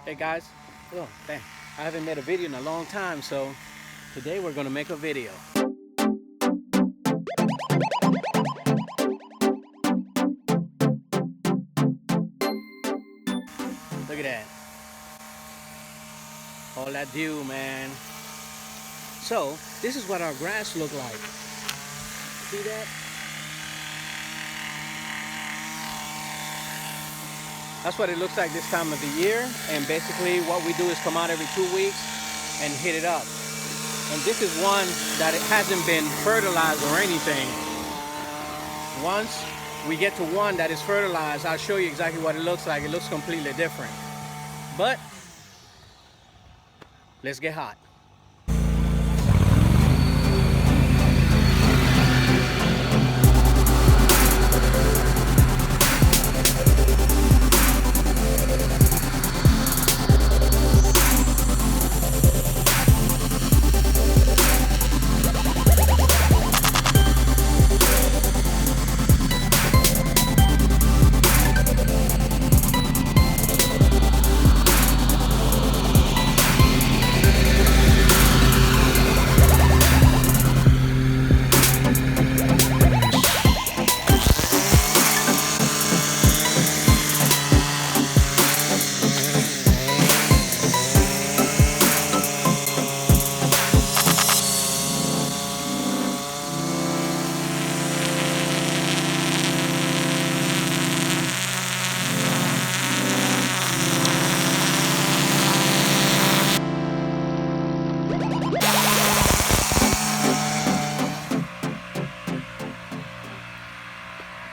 Hey guys, oh dang, I haven't made a video in a long time, so today we're gonna make a video. Look at that. All that dew, man. So, this is what our grass look like. See that? That's what it looks like this time of the year. And basically what we do is come out every 2 weeks and hit it up. And this is one that it hasn't been fertilized or anything. Once we get to one that is fertilized, I'll show you exactly what it looks like. It looks completely different. But let's get hot.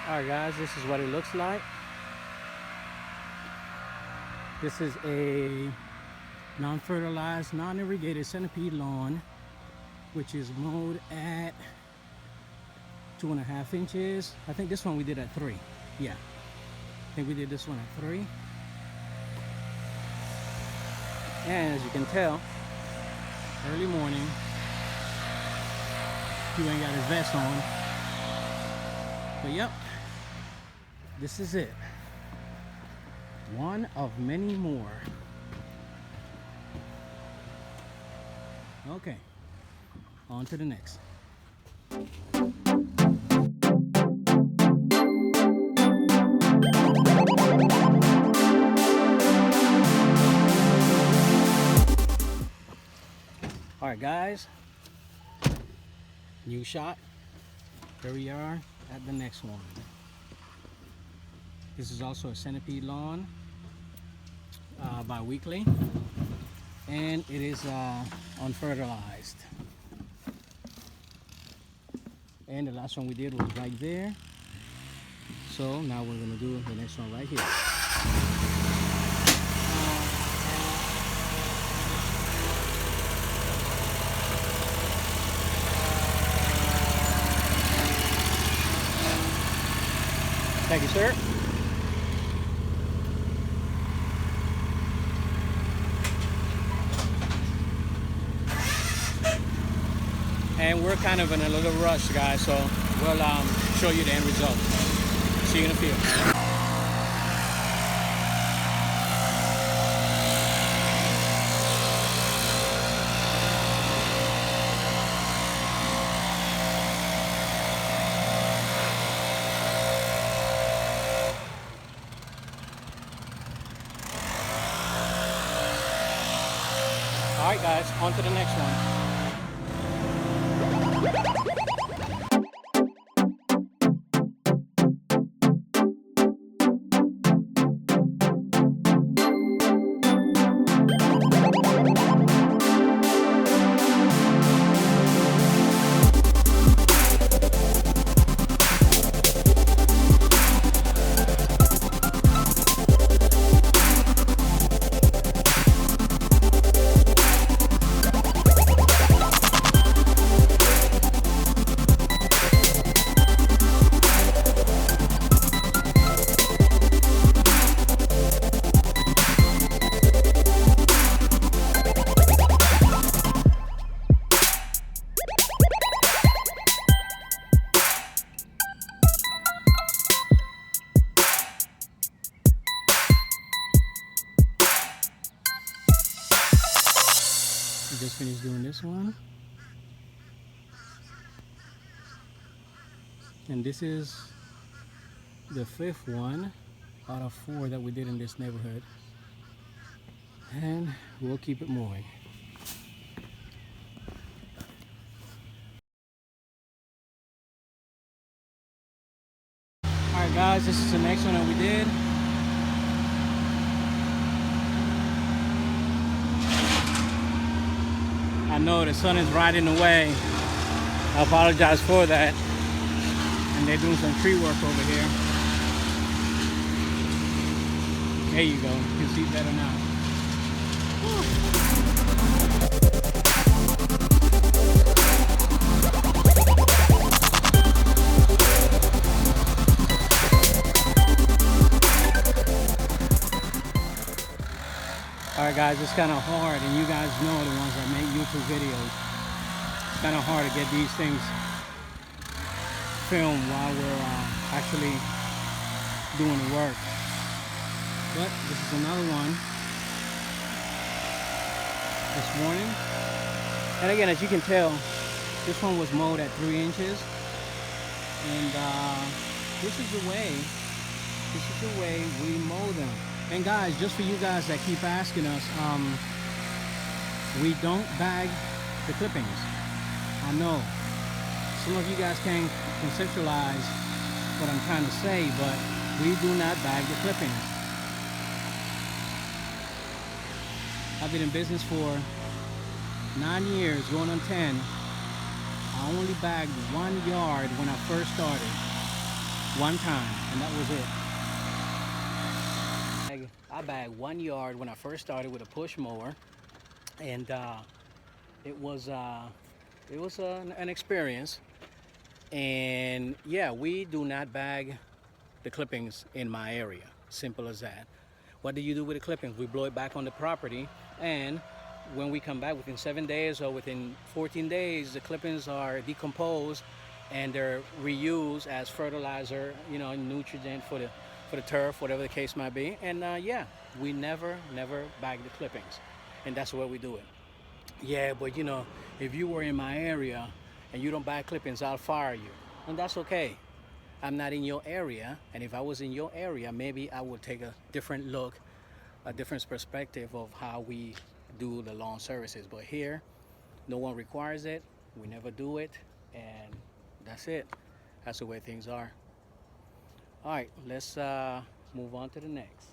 Alright guys, this is what it looks like. This is a non-fertilized, non-irrigated centipede lawn, which is mowed at 2.5 inches. I think this one we did at 3. Yeah, I think we did this one at 3. And as you can tell, early morning, he ain't got his vest on. But yep, this is it. One of many more. Okay, on to the next. All right, guys, new shot. Here we are at the next one. This is also a centipede lawn, bi-weekly, and it is unfertilized. And the last one we did was right there. So now we're gonna do the next one right here. Thank you, sir. And we're kind of in a little rush, guys, so we'll show you the end result. See you in a few. All right, guys, on to the next one. We just finished doing this one. And this is the 5th one out of 4 that we did in this neighborhood. And we'll keep it moving. Alright guys, this is the next one that we did. I know the sun is right in the way. I apologize for that. And they're doing some tree work over here. There you go. You can see better now. Alright guys, it's kind of hard, and you guys know the ones that make YouTube videos. It's kind of hard to get these things filmed while we're actually doing the work. But this is another one this morning. And again, as you can tell, this one was mowed at 3 inches. And this is the way we mow them. And guys, just for you guys that keep asking us, we don't bag the clippings. I know some of you guys can't conceptualize what I'm trying to say, but we do not bag the clippings. I've been in business for 9 years, going on 10. I only bagged 1 yard when I first started. One time, and that was it. I bagged 1 yard when I first started with a push mower, and it was an experience. And yeah, we do not bag the clippings in my area. Simple as that. What do you do with the clippings? We blow it back on the property, and when we come back within 7 days or within 14 days, the clippings are decomposed and they're reused as fertilizer, you know, nutrient for the turf, whatever the case might be. And yeah, we never bag the clippings, and that's the way we do it. Yeah, but you know, if you were in my area and you don't bag clippings, I'll fire you, and that's okay. I'm not in your area, and if I was in your area, maybe I would take a different look, a different perspective of how we do the lawn services. But here, no one requires it, we never do it, and that's it. That's the way things are. All right, let's move on to the next.